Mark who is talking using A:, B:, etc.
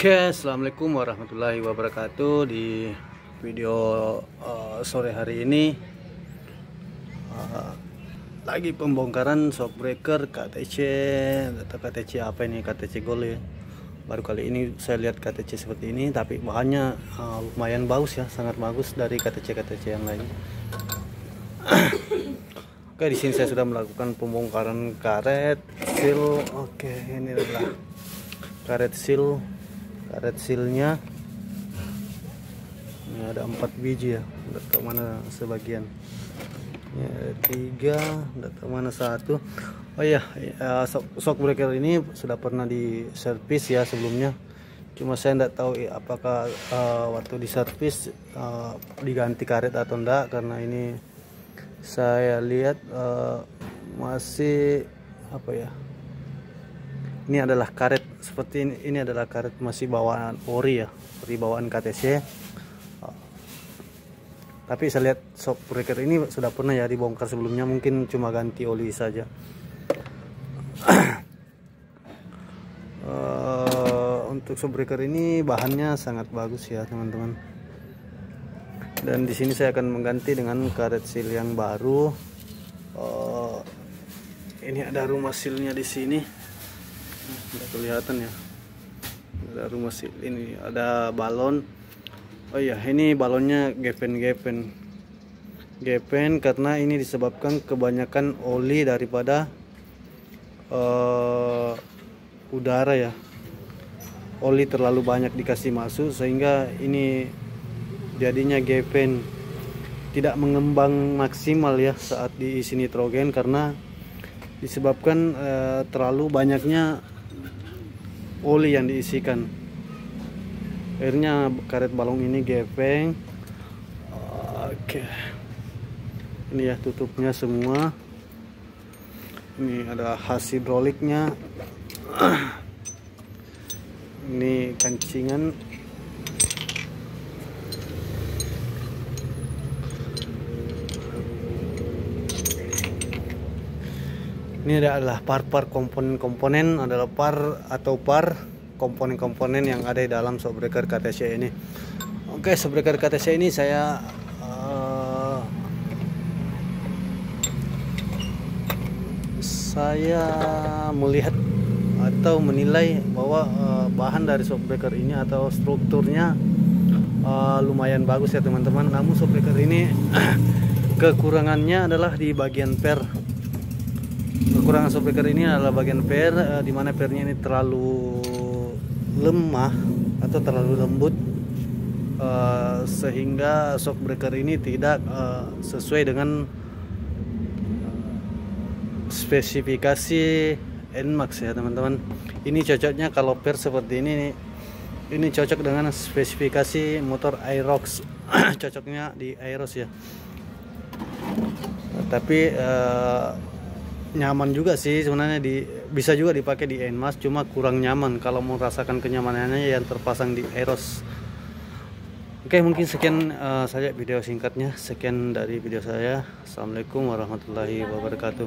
A: Oke, assalamualaikum warahmatullahi wabarakatuh. Di video sore hari ini lagi pembongkaran shockbreaker KTC atau KTC apa ini, KTC Gold ya. Baru kali ini saya lihat KTC seperti ini, tapi bahannya lumayan bagus ya, sangat bagus dari KTC yang lain. Oke, di sini saya sudah melakukan pembongkaran karet seal. Oke, ini adalah karet sealnya. Ini ada 4 biji ya, nggak tahu mana sebagian. Ini ada 3, nggak tahu mana 1. Oh iya, shockbreaker ini sudah pernah di servis ya sebelumnya. Cuma saya nggak tahu apakah waktu di servis diganti karet atau enggak, karena ini saya lihat masih apa ya, ini adalah karet seperti ini adalah karet masih bawaan ori ya, ori bawaan KTC. Tapi saya lihat shockbreaker ini sudah pernah ya dibongkar sebelumnya, mungkin cuma ganti oli saja. Untuk shockbreaker ini bahannya sangat bagus ya teman-teman. Dan di sini saya akan mengganti dengan karet seal yang baru. Ini ada rumah sealnya di sini. Tidak kelihatan ya, ada rumah seal, ini ada balon. Oh iya, ini balonnya gepen karena ini disebabkan kebanyakan oli daripada udara ya. Oli terlalu banyak dikasih masuk sehingga ini jadinya gepen, tidak mengembang maksimal ya saat diisi nitrogen, karena disebabkan terlalu banyaknya oli yang diisikan. Akhirnya karet balon ini gepeng. Oke, ini ya tutupnya semua. Ini ada khas hidroliknya. Ini kancingan. Ini adalah par komponen adalah komponen-komponen yang ada di dalam shockbreaker KTC ini. Oke, shockbreaker KTC ini saya melihat atau menilai bahwa bahan dari shockbreaker ini atau strukturnya lumayan bagus ya teman-teman. Namun shockbreaker ini kekurangannya adalah di bagian per. Kekurangan shockbreaker ini adalah bagian per, di mana pernya ini terlalu lemah atau terlalu lembut, sehingga shockbreaker ini tidak sesuai dengan spesifikasi NMAX ya teman-teman. Ini cocoknya kalau per seperti ini cocok dengan spesifikasi motor Aerox. Cocoknya di Aerox ya. Tapi nyaman juga sih sebenarnya, bisa juga dipakai di NMAX, cuma kurang nyaman kalau mau rasakan kenyamanannya yang terpasang di Aerox. Oke, mungkin sekian saja video singkatnya. Sekian dari video saya. Assalamualaikum warahmatullahi wabarakatuh.